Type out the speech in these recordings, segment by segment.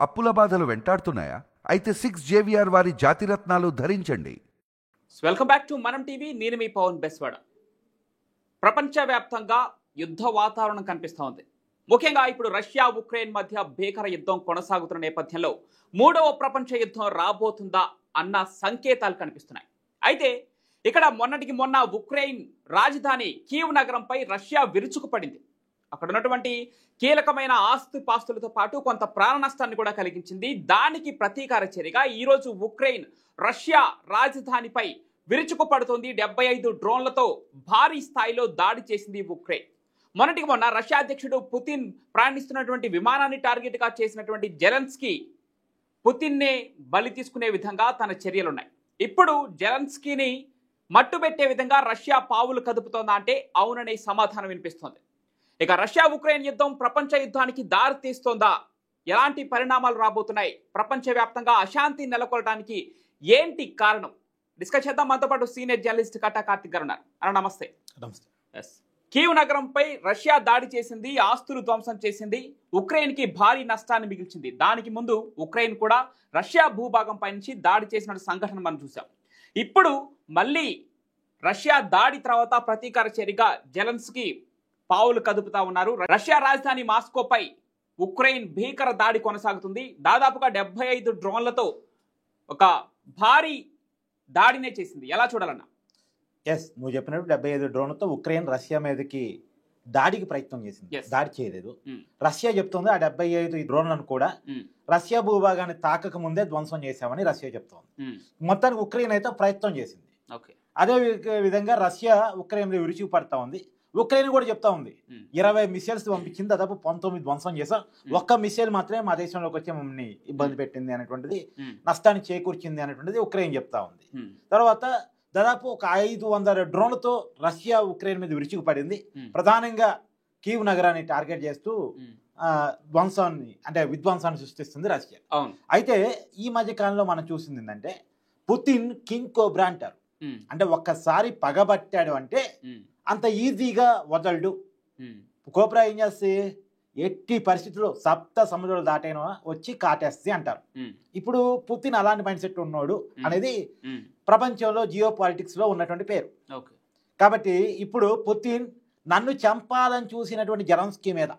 అప్పుల బాధలు వెంటాడుతున్నాయా? అయితే 6 JVR వారి జాతిరత్నాలు ధరించండి. వెల్కమ్ బ్యాక్ టు మనం టీవీ. నేను మీ పవన్ బెస్వాడ. ప్రపంచవ్యాప్తంగా యుద్ధ వాతావరణం కనిపిస్తూ ఉంది. ముఖ్యంగా ఇప్పుడు రష్యా ఉక్రెయిన్ మధ్య భీకర యుద్ధం కొనసాగుతున్న నేపథ్యంలో 3వ ప్రపంచ యుద్ధం రాబోతుందా అన్న సంకేతాలు కనిపిస్తున్నాయి. అయితే ఇక్కడ మొన్నటికి మొన్న ఉక్రెయిన్ రాజధాని కీవ్ నగరంపై రష్యా విరుచుకుపడింది. అక్కడ ఉన్నటువంటి కీలకమైన ఆస్తిపాస్తులతో పాటు కొంత ప్రాణ నష్టాన్ని కూడా కలిగించింది. దానికి ప్రతీకార చర్యగా ఈరోజు ఉక్రెయిన్ రష్యా రాజధానిపై విరుచుకుపడుతోంది. 75 డ్రోన్లతో భారీ స్థాయిలో దాడి చేసింది ఉక్రెయిన్. మొన్నటికి మొన్న రష్యా అధ్యక్షుడు పుతిన్ ప్రయాణిస్తున్నటువంటి విమానాన్ని టార్గెట్గా చేసినటువంటి జెలెన్స్కీ పుతిన్నే బలి తీసుకునే విధంగా తన చర్యలున్నాయి. ఇప్పుడు జెలెన్స్కీని మట్టుబెట్టే విధంగా రష్యా పావులు కదుపుతోందా అంటే అవుననే సమాధానం వినిపిస్తోంది. ఇక రష్యా ఉక్రెయిన్ యుద్ధం ప్రపంచ యుద్ధానికి దారి తీస్తోందా? ఎలాంటి పరిణామాలు రాబోతున్నాయి? ప్రపంచవ్యాప్తంగా అశాంతి నెలకొల్పడానికి ఏంటి కారణం? డిస్కస్ చేద్దాం. మనతో పాటు సీనియర్ జర్నలిస్ట్ కట్టా కార్తిక్ గారు ఉన్నారు. అన్న నమస్తే. కీవ్ నగరంపై రష్యా దాడి చేసింది, ఆస్తులు ధ్వంసం చేసింది, ఉక్రెయిన్కి భారీ నష్టాన్ని మిగిల్చింది. దానికి ముందు ఉక్రెయిన్ కూడా రష్యా భూభాగంపై నుంచి దాడి చేసిన సంఘటన మనం చూసాం. ఇప్పుడు మళ్ళీ రష్యా దాడి తర్వాత ప్రతీకార చర్యగా జెలెన్స్కీ పావులు కదుపుతా ఉన్నారు. రష్యా రాజధాని మాస్కోపై ఉక్రెయిన్ భీకర దాడి కొనసాగుతుంది. దాదాపుగా 75 డ్రోన్లతో ఒక భారీ దాడినే చేసింది. ఎలా చూడాలన్నా? నువ్వు చెప్పినట్టు 75 డ్రోన్లతో ఉక్రెయిన్ రష్యా మీదకి దాడికి ప్రయత్నం చేసింది. దాడి చేయలేదు. రష్యా చెప్తోంది ఆ 75 డ్రోన్లను కూడా రష్యా భూభాగాన్ని తాకక ముందే ధ్వంసం చేశామని రష్యా చెప్తోంది. మొత్తానికి ఉక్రెయిన్ అయితే ప్రయత్నం చేసింది. అదే విధంగా రష్యా ఉక్రెయిన్ మీద విరుచుకు పడతా ఉంది. ఉక్రెయిన్ కూడా చెప్తా ఉంది 20 మిసైల్స్ పంపించింది, దాదాపు 19 ధ్వంసం చేసాం, ఒక్క మిసైల్ మాత్రమే మా దేశంలోకి వచ్చి మమ్మల్ని ఇబ్బంది పెట్టింది అనేటువంటిది, నష్టాన్ని చేకూర్చింది అనేటువంటిది ఉక్రెయిన్ చెప్తా ఉంది. తర్వాత దాదాపు ఒక 500 డ్రోన్లతో రష్యా ఉక్రెయిన్ మీద విరుచుకు పడింది. ప్రధానంగా కీవ్ నగరాన్ని టార్గెట్ చేస్తూ ధ్వంసాన్ని అంటే విధ్వంసాన్ని సృష్టిస్తుంది రష్యా. అయితే ఈ మధ్య కాలంలో మనం చూసింది ఏంటంటే పుతిన్ కింగ్ కోబ్రా అంటారు. అంటే ఒక్కసారి పగబట్టాడు అంటే అంత ఈజీగా వదలడు. కోబ్రా ఏం చేస్తే ఎట్టి పరిస్థితుల్లో 7 సముద్రాలు దాటైన వచ్చి కాటేస్తే అంటారు. ఇప్పుడు పుతిన్ అలాంటి మైండ్ సెట్ ఉన్నాడు అనేది ప్రపంచంలో జియో పాలిటిక్స్ లో ఉన్నటువంటి పేరు. కాబట్టి ఇప్పుడు పుతిన్ నన్ను చంపాలని చూసినటువంటి జెలెన్స్కీ మీద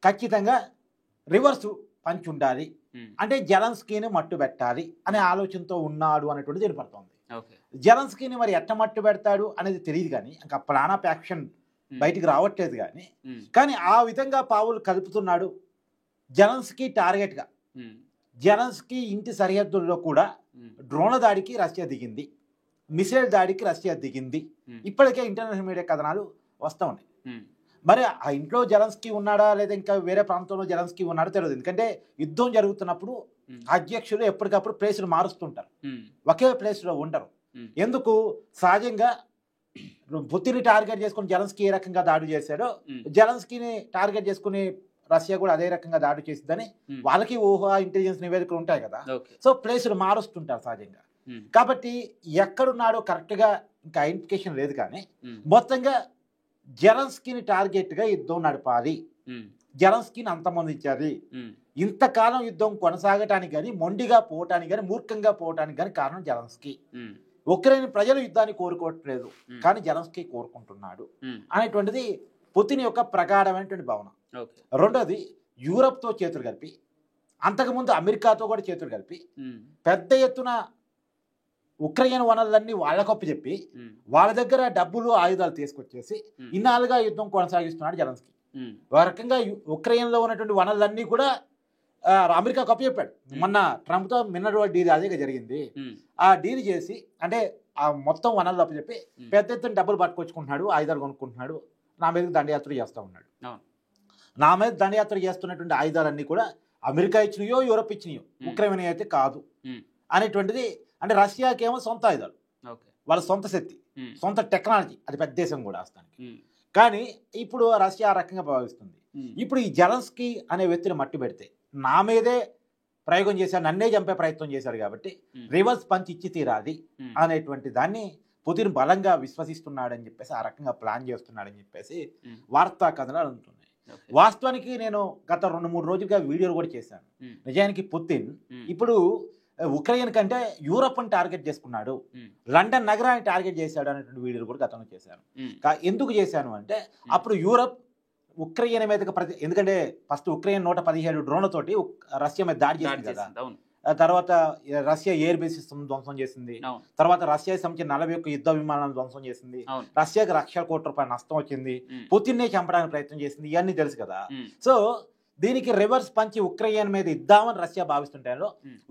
ఖచ్చితంగా రివర్స్ పంచి ఉండాలి, అంటే జెలెన్స్కీని మట్టు పెట్టాలి అనే ఆలోచనతో ఉన్నాడు అనేటువంటి తెలిపడుతోంది. జెలెన్స్కీని మరి ఎట్ట మట్టు పెడతాడు అనేది తెలియదు, కానీ ఇంకా ప్లాన్ ఆఫ్ యాక్షన్ బయటికి రావట్లేదు. కానీ ఆ విధంగా పావులు కదుపుతున్నాడు జెలెన్స్కీ టార్గెట్గా. జెలెన్స్కీ ఇంటి సరిహద్దుల్లో కూడా డ్రోన్ల దాడికి రష్యా దిగింది, మిసైల్ దాడికి రష్యా దిగింది. ఇప్పటికే ఇంటర్నేషనల్ మీడియా కథనాలు వస్తూ ఉన్నాయి. మరి ఆ ఇంట్లో జెలెన్స్కీ ఉన్నాడా లేదా ఇంకా వేరే ప్రాంతంలో జెలెన్స్కీ ఉన్నాడో తెలియదు. ఎందుకంటే యుద్ధం జరుగుతున్నప్పుడు అధ్యక్షులు ఎప్పటికప్పుడు ప్లేసులు మారుస్తుంటారు, ఒకే ప్లేస్లో ఉండరు. ఎందుకు? సహజంగా పుతిన్ని టార్గెట్ చేసుకుని జెలెన్స్కీ ఏ రకంగా దాడి చేశాడో జెలెన్స్కీని టార్గెట్ చేసుకుని రష్యా కూడా అదే రకంగా దాడి చేసిందని వాళ్ళకి ఊహ ఇంటెలిజెన్స్ నివేదికలు ఉంటాయి కదా. సో ప్లేసులు మారుస్తుంటారు సహజంగా. కాబట్టి ఎక్కడున్నాడో కరెక్ట్గా ఇంకా ఐడెంటిఫికేషన్ లేదు, కానీ మొత్తంగా జెలెన్స్కీని టార్గెట్గా యుద్ధం నడపాలి, జెలెన్స్కీని అంతమొందించాలి. ఇంతకాలం యుద్ధం కొనసాగటానికి కానీ, మొండిగా పోవటానికి కానీ, మూర్ఖంగా పోవటానికి కానీ కారణం జెలెన్స్కీ. ఉక్రెయిన్ ప్రజలు యుద్ధాన్ని కోరుకోవట్లేదు, కానీ జెలెన్స్కీ కోరుకుంటున్నాడు అనేటువంటిది పుతిన్ యొక్క ప్రగాఢమైనటువంటి భావన. రెండోది, యూరప్తో చేతులు కలిపి, అంతకుముందు అమెరికాతో కూడా చేతులు కలిపి పెద్ద ఎత్తున ఉక్రెయిన్ వనరులన్నీ వాళ్ళకప్పు చెప్పి వాళ్ళ దగ్గర డబ్బులు ఆయుధాలు తీసుకొచ్చేసి ఇన్నాళ్ళుగా యుద్ధం కొనసాగిస్తున్నాడు జెలెన్స్కీ. ఒక రకంగా ఉక్రెయిన్లో ఉన్నటువంటి వనరులన్నీ కూడా అమెరికా కప్పు చెప్పాడు. మొన్న ట్రంప్తో మిన్నర్ డీల్ అదే జరిగింది. ఆ డీల్ చేసి అంటే ఆ మొత్తం వనరులు అప్పు చెప్పి పెద్ద ఎత్తున డబ్బులు పట్టుకొచ్చుకుంటున్నాడు, ఆయుధాలు కొనుక్కుంటున్నాడు, నా మీదకి దండయాత్ర చేస్తూ ఉన్నాడు. నా మీద దండయాత్ర చేస్తున్నటువంటి ఆయుధాలన్నీ కూడా అమెరికా ఇచ్చినయో యూరప్ ఇచ్చినయో, ఉక్రెయిన్ అయితే కాదు అనేటువంటిది. అంటే రష్యాకేమో సొంత ఆయుధాలు, వాళ్ళ సొంత శక్తి, సొంత టెక్నాలజీ, అది పెద్ద దేశం కూడా వస్తానికి. కానీ ఇప్పుడు రష్యా ఆ రకంగా భావిస్తుంది. ఇప్పుడు ఈ జెలెన్స్కీ అనే వ్యక్తిని మట్టి పెడితే నా మీదే ప్రయోగం చేశాడు, నన్నే చంపే ప్రయత్నం చేశాడు, కాబట్టి రివర్స్ పంచ్ ఇచ్చి తీరాది అనేటువంటి దాన్ని పుతిన్ బలంగా విశ్వసిస్తున్నాడని చెప్పేసి ఆ రకంగా ప్లాన్ చేస్తున్నాడని చెప్పేసి వార్తా కథనాలు అందుతున్నాయి. వాస్తవానికి నేను గత 2-3 రోజులుగా వీడియోలు కూడా చేశాను. నిజానికి పుతిన్ ఇప్పుడు ఉక్రెయిన్ కంటే యూరోప్ని టార్గెట్ చేసుకున్నాడు, లండన్ నగరాన్ని టార్గెట్ చేశాడు అనేటువంటి వీడియోలు కూడా గతంలో చేశాను. ఎందుకు చేశాను అంటే అప్పుడు యూరోప్ ఉక్రెయిన్ మీదకి ఎందుకంటే ఫస్ట్ ఉక్రెయిన్ 117 డ్రోన్లతోటి రష్యా మీద దాడి చేసింది కదా. తర్వాత రష్యా ఎయిర్ బేసిస్ ధ్వంసం చేసింది. తర్వాత రష్యాకి సంబంధించిన 41 యుద్ధ విమానాలను ధ్వంసం చేసింది. రష్యాకి లక్షల కోట్ల రూపాయల నష్టం వచ్చింది. పుతిన్నే చంపడానికి ప్రయత్నం చేసింది. ఇవన్నీ తెలుసు కదా. సో దీనికి రివర్స్ పంచి ఉక్రెయిన్ మీద ఇద్దామని రష్యా భావిస్తుంటారు.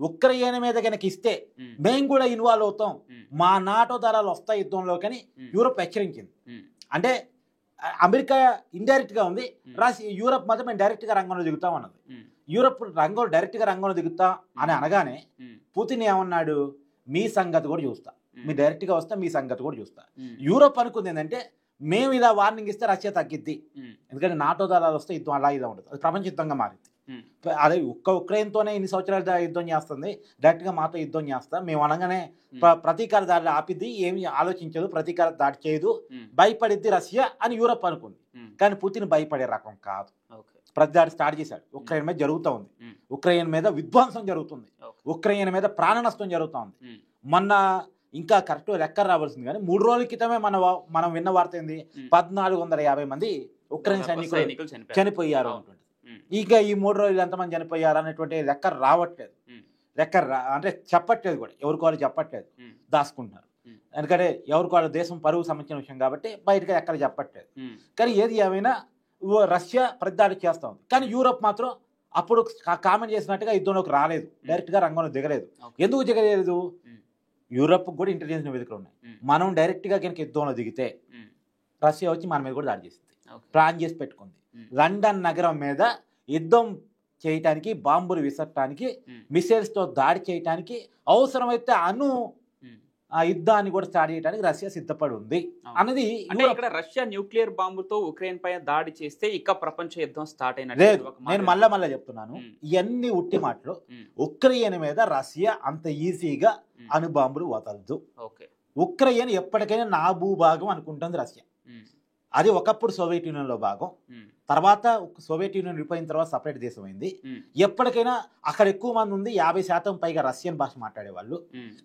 ఉక్రెయిన్ మీద కనుక ఇస్తే మేము కూడా ఇన్వాల్వ్ అవుతాం, మా నాటో దళాలు వస్తాయి యుద్ధంలో అని యూరోప్ హెచ్చరించింది. అంటే అమెరికా ఇండైరెక్ట్ గా ఉంది, యూరోప్ మాత్రం మేము డైరెక్ట్ గా రంగంలో దిగుతాం అన్నది. యూరోప్ డైరెక్ట్ గా రంగంలో దిగుతా అని అనగానే పుతిన్ ఏమన్నాడు, మీ సంగతి కూడా చూస్తా, మీరు డైరెక్ట్ గా వస్తే మీ సంగతి కూడా చూస్తా. యూరోప్ అనుకుంది ఏంటంటే మేము ఇలా వార్నింగ్ ఇస్తే రష్యా తగ్గిద్ది, ఎందుకంటే నాటో దళాలు వస్తే యుద్ధం అలా ఇలా ఉంటుంది, అది ప్రపంచ యుద్ధంగా మారింది. అదే ఉక్రెయిన్తోనే ఇన్ని సంవత్సరాలు యుద్ధం చేస్తుంది, డైరెక్ట్ గా మాతో యుద్ధం చేస్తా, మేము అనగానే ప్రతీకార దాడి ఆపిద్ది, ఏమి ఆలోచించదు, ప్రతీకార దాడి చేయదు, భయపడిద్ది రష్యా అని యూరోప్ అనుకుంది. కానీ పుతిన్ భయపడే రకం కాదు. ప్రతి దాడి స్టార్ట్ చేశాడు. ఉక్రెయిన్ మీద జరుగుతూ ఉంది, ఉక్రెయిన్ మీద విధ్వంసం జరుగుతుంది, ఉక్రెయిన్ మీద ప్రాణ నష్టం జరుగుతూ ఉంది. మొన్న ఇంకా కరెక్ట్ లెక్క రావాల్సింది కానీ 3 రోజుల క్రితమే మనం విన్న వార్త ఏంది, 1450 మంది ఉక్రెయిన్ సైనికులు చనిపోయారు. ఇక ఈ 3 రోజులు ఎంతమంది చనిపోయారు అనేటువంటి లెక్క రావట్లేదు, అంటే చెప్పట్లేదు కూడా, ఎవరికి వాళ్ళు చెప్పట్లేదు, దాచుకుంటున్నారు. ఎందుకంటే ఎవరికి వాళ్ళ దేశం పరువు సంబంధించిన విషయం కాబట్టి బయటగా ఎక్కడ చెప్పట్లేదు. కానీ ఏది ఏమైనా రష్యా ప్రతిదాడి చేస్తూ ఉంది. కానీ యూరోప్ మాత్రం అప్పుడు కామెంట్ చేసినట్టుగా యుద్ధంలోకి రాలేదు, డైరెక్ట్ గా రంగంలో దిగలేదు. ఎందుకు దిగలేదు? యూరోప్ కూడా ఇంటెలిజెన్స్ నివేదికలు ఉన్నాయి. మనం డైరెక్ట్ గా కనుక యుద్ధంలో దిగితే రష్యా వచ్చి మన మీద కూడా దాడి చేసింది, ప్లాన్ చేసి పెట్టుకుంది. లండన్ నగరం మీద యుద్ధం చేయటానికి, బాంబులు విసరటానికి, మిసైల్స్ తో దాడి చేయటానికి, అవసరమైతే ఆ యుద్ధాన్ని కూడా స్టార్ట్ చేయడానికి రష్యా సిద్ధపడి ఉంది అన్నది. ఇక్కడ రష్యా న్యూక్లియర్ బాంబుతో ఉక్రెయిన్ పైన దాడి చేస్తే ఇక ప్రపంచ యుద్ధం స్టార్ట్ అయినట్టు లేదు. నేను మళ్ళా చెప్తున్నాను, ఇవన్నీ ఉట్టి మాటలు. ఉక్రెయిన్ మీద రష్యా అంత ఈజీగా అణుబాంబులు వదలదు. ఉక్రెయిన్ ఎప్పటికైనా నా భూభాగం అనుకుంటుంది రష్యా. అది ఒకప్పుడు సోవియట్ యూనియన్ లో భాగం, తర్వాత సోవియట్ యూనియన్ విడిపోయిన తర్వాత సపరేట్ దేశం అయింది. ఎప్పటికైనా అక్కడ ఎక్కువ మంది ఉంది, 50% పైగా రష్యన్ భాష మాట్లాడేవాళ్ళు.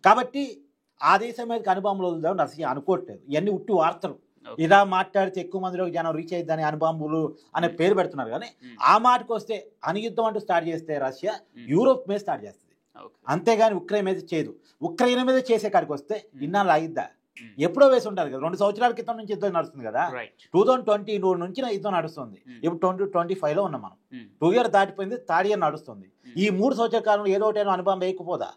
కాబట్టి ఆ దేశం మీద అణుబాంబులు వదులుదామని రష్యా అనుకోవట్లేదు. ఇవన్నీ ఉట్టి వార్తలు. ఇలా మాట్లాడితే ఎక్కువ మందిలోకి జనం రీచ్ అయ్యిద్దని అణుబాంబులు అనే పేరు పెడుతున్నారు. కానీ ఆ మాటకు వస్తే అణుయుద్ధం అంటూ స్టార్ట్ చేస్తే రష్యా యూరోప్ మీద స్టార్ట్ చేస్తుంది, అంతేగాని ఉక్రెయిన్ మీద చేయదు. ఉక్రెయిన్ మీద చేసే కాడికి వస్తే ఇన్నాళ్ళు ఆగిద్దా? ఎప్పుడో వేసి ఉంటారు కదా, 2 సంవత్సరాల క్రితం నుంచి యుద్ధం నడుస్తుంది కదా. 2020 నుంచి యుద్ధం నడుస్తుంది. ఇప్పుడు 2025 లో ఉన్నాం మనం. 2 years దాటిపోయింది, 3rd year నడుస్తుంది. ఈ 3 సంవత్సరాల కాలంలో ఏదో ఒకటి అణుబాంబు వేయకపోదా?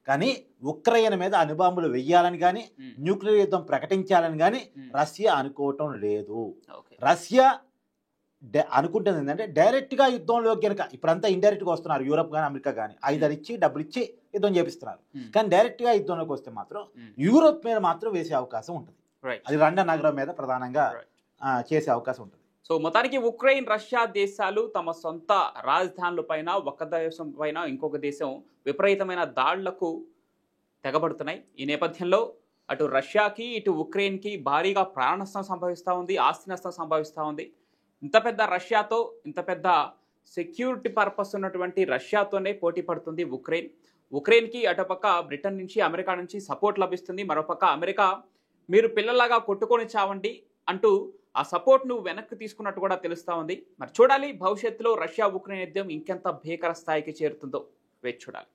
కానీ ఉక్రెయిన్ మీద అణుబాంబులు వెయ్యాలని కానీ, న్యూక్లియర్ యుద్ధం ప్రకటించాలని కానీ రష్యా అనుకోవటం లేదు. రష్యా అనుకుంటుంది ఏంటంటే డైరెక్ట్ గా యుద్ధంలో కనుక, ఇప్పుడంతా ఇండైరెక్ట్ గా వస్తున్నారు యూరోప్ కానీ అమెరికా కానీ, ఆయుధాలు ఇచ్చి డబ్బులు ఇచ్చి యుద్ధం చేపిస్తున్నారు. కానీ డైరెక్ట్ గా యుద్ధంలోకి వస్తే మాత్రం యూరోప్ మీద మాత్రం వేసే అవకాశం ఉంటుంది. అది లండన్ నగరం మీద ప్రధానంగా చేసే అవకాశం ఉంటుంది. సో మొత్తానికి ఉక్రెయిన్, రష్యా దేశాలు తమ సొంత రాజధానుల పైన, ఒక దేశం పైన ఇంకొక దేశం విపరీతమైన దాడులకు తెగబడుతున్నాయి. ఈ నేపథ్యంలో అటు రష్యాకి, ఇటు ఉక్రెయిన్కి భారీగా ప్రాణ నష్టం సంభవిస్తూ ఉంది, ఆస్తి నష్టం సంభవిస్తూ ఉంది. ఇంత పెద్ద రష్యాతో, ఇంత పెద్ద సెక్యూరిటీ పర్పస్ ఉన్నటువంటి రష్యాతోనే పోటీ పడుతుంది ఉక్రెయిన్. ఉక్రెయిన్కి అటుపక్క బ్రిటన్ నుంచి, అమెరికా నుంచి సపోర్ట్ లభిస్తుంది. మరోపక్క అమెరికా మీరు పిల్లలాగా కొట్టుకొని చావండి అంటూ ఆ సపోర్ట్ను వెనక్కి తీసుకున్నట్టు కూడా తెలుస్తూ ఉంది. మరి చూడాలి భవిష్యత్తులో రష్యా ఉక్రెయిన్ యుద్ధం ఇంకెంత భీకర స్థాయికి చేరుతుందో వేచి చూడాలి.